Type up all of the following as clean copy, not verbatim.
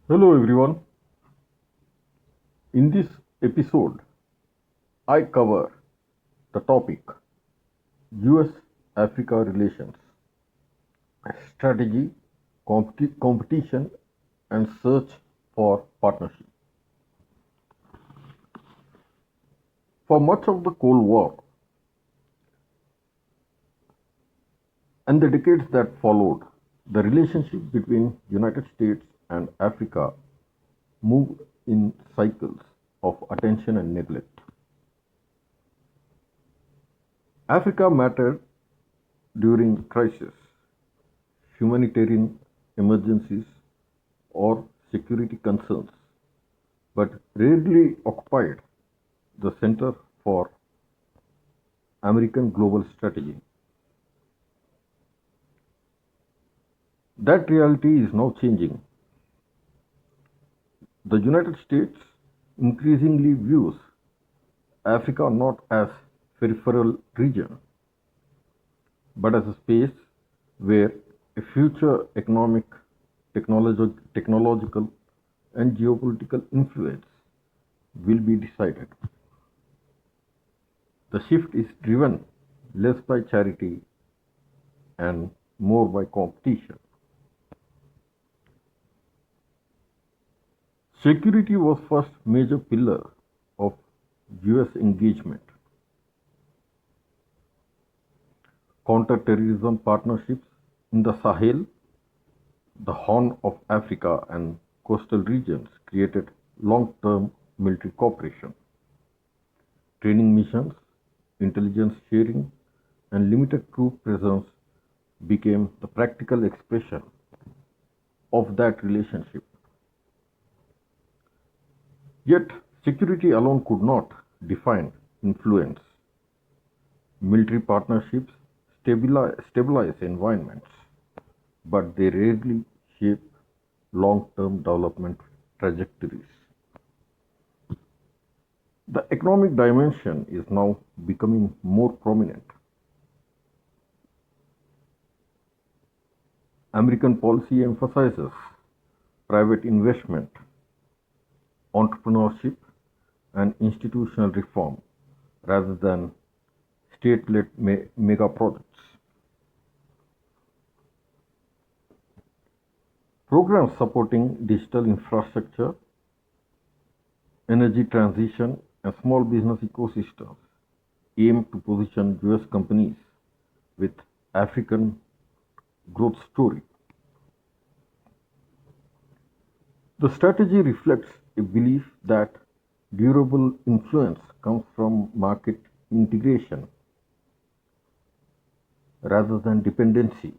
Hello everyone. In this episode, I cover the topic US Africa relations, strategy, competition, and search for partnership. For much of the Cold War and the decades that followed, the relationship between United States and Africa moved in cycles of attention and neglect. Africa mattered during crisis, humanitarian emergencies, or security concerns, but rarely occupied the center for American global strategy. That reality is now changing. The United States increasingly views Africa not as peripheral region, but as a space where a future economic, technological, and geopolitical influence will be decided. The shift is driven less by charity and more by competition. Security was first major pillar of US engagement. Counter-terrorism partnerships in the Sahel, the Horn of Africa and coastal regions created long-term military cooperation. Training missions, intelligence sharing, and limited troop presence became the practical expression of that relationship. Yet, security alone could not define influence. Military partnerships stabilize environments, but they rarely shape long term development trajectories. The economic dimension is now becoming more prominent. American policy emphasizes private investment, entrepreneurship, and institutional reform rather than state led mega projects. Programs supporting digital infrastructure, energy transition, and small business ecosystems aim to position US companies with African growth story. The strategy reflects a belief that durable influence comes from market integration rather than dependency.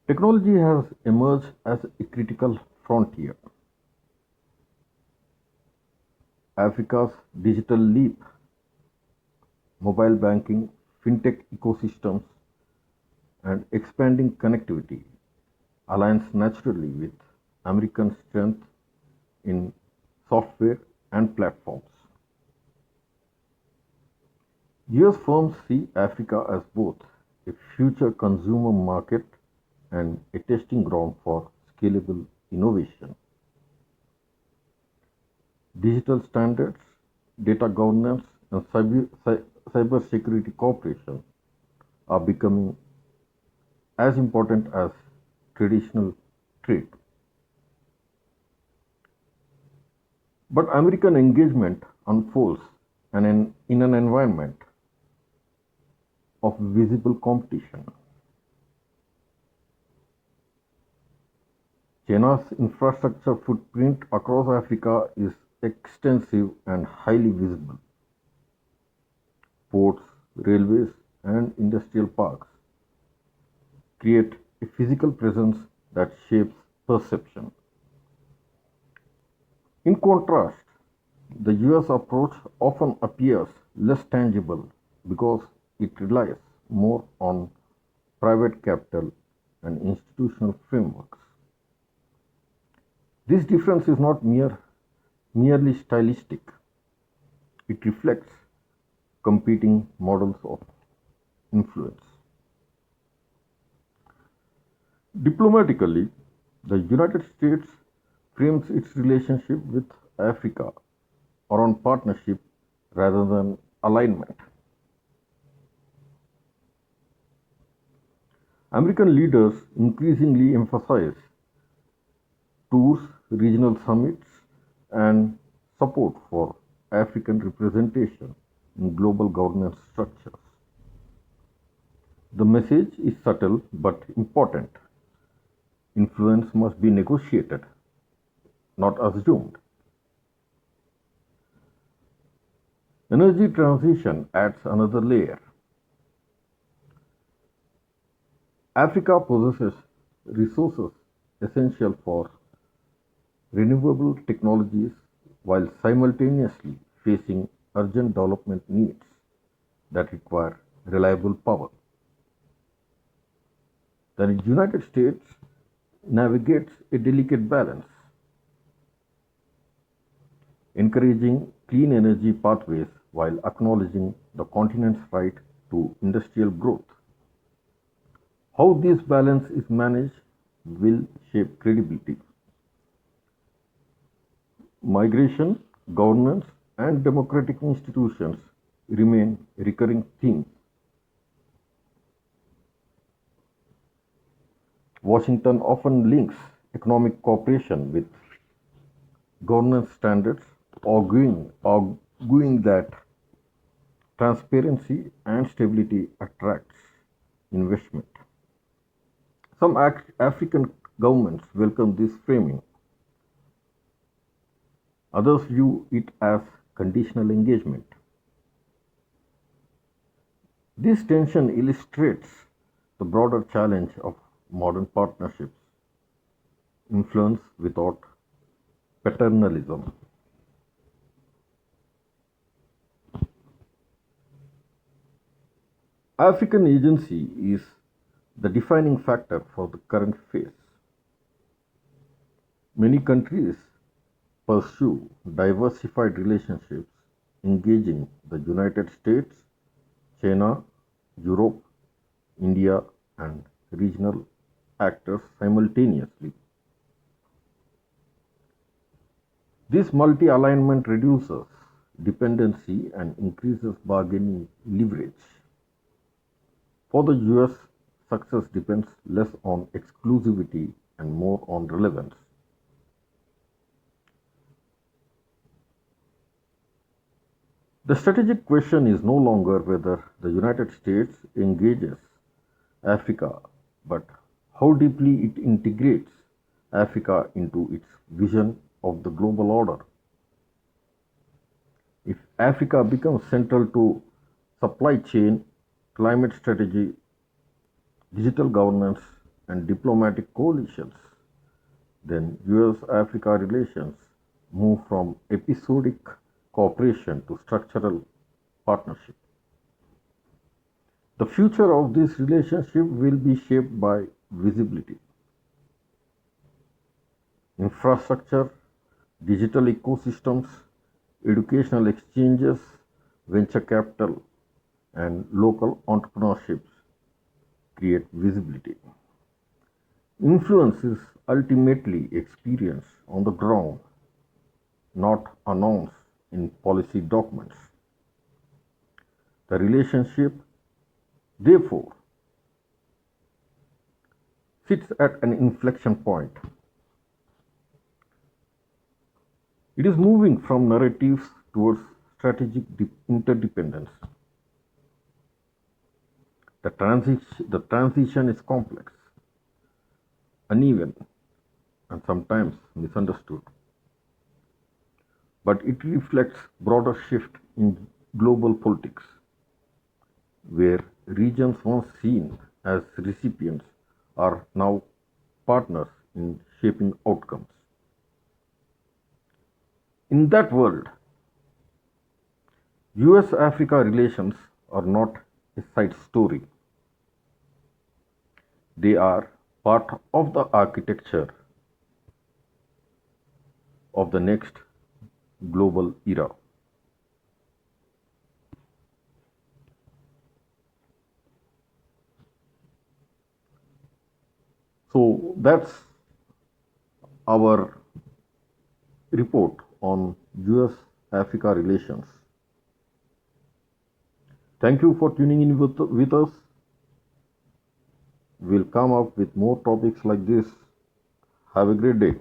Technology has emerged as a critical frontier. Africa's digital leap, mobile banking, fintech ecosystems, and expanding connectivity aligns naturally with American strength in software and platforms. US firms see Africa as both a future consumer market and a testing ground for scalable innovation. Digital standards, data governance, and cybersecurity cooperation are becoming as important as traditional trade. But American engagement unfolds in an environment of visible competition. China's infrastructure footprint across Africa is extensive and highly visible. Ports, railways, and industrial parks create a physical presence that shapes perception. In contrast, the US approach often appears less tangible because it relies more on private capital and institutional frameworks. This difference is not merely stylistic, it reflects competing models of influence. Diplomatically, The United States frames its relationship with Africa around partnership rather than alignment. American leaders increasingly emphasize tours, regional summits, and support for African representation in global governance structures. The message is subtle but important. Influence must be negotiated, not assumed. Energy transition adds another layer. Africa possesses resources essential for renewable technologies while simultaneously facing urgent development needs that require reliable power. The United States navigates a delicate balance, encouraging clean energy pathways while acknowledging the continent's right to industrial growth. How this balance is managed will shape credibility. Migration, governance, and democratic institutions remain recurring themes. Washington often links economic cooperation with governance standards, arguing that transparency and stability attracts investment. Some African governments welcome this framing, others view it as conditional engagement. This tension illustrates the broader challenge of modern partnerships: influence without paternalism. African agency is the defining factor for the current phase. Many countries pursue diversified relationships, engaging the United States, China, Europe, India, and regional actors simultaneously. This multi alignment reduces dependency and increases bargaining leverage. For the US, success depends less on exclusivity and more on relevance. The strategic question is no longer whether the United States engages Africa, but how deeply it integrates Africa into its vision of the global order. If Africa becomes central to supply chain, climate strategy, digital governance, and diplomatic coalitions, then US Africa relations move from episodic cooperation to structural partnership. The future of this relationship will be shaped by visibility, infrastructure, digital ecosystems, educational exchanges, venture capital, and local entrepreneurships create visibility. Influence is ultimately experienced on the ground, not announced in policy documents. The relationship, therefore, sits at an inflection point. It is moving from narratives towards strategic interdependence. The transition is complex, uneven, and sometimes misunderstood, but it reflects broader shift in global politics, where regions once seen as recipients are now partners in shaping outcomes. In that world, US Africa relations are not a side story, they are part of the architecture of the next global era. So that's our report on US Africa relations. Thank you for tuning in with us. We'll come up with more topics like this. Have a great day.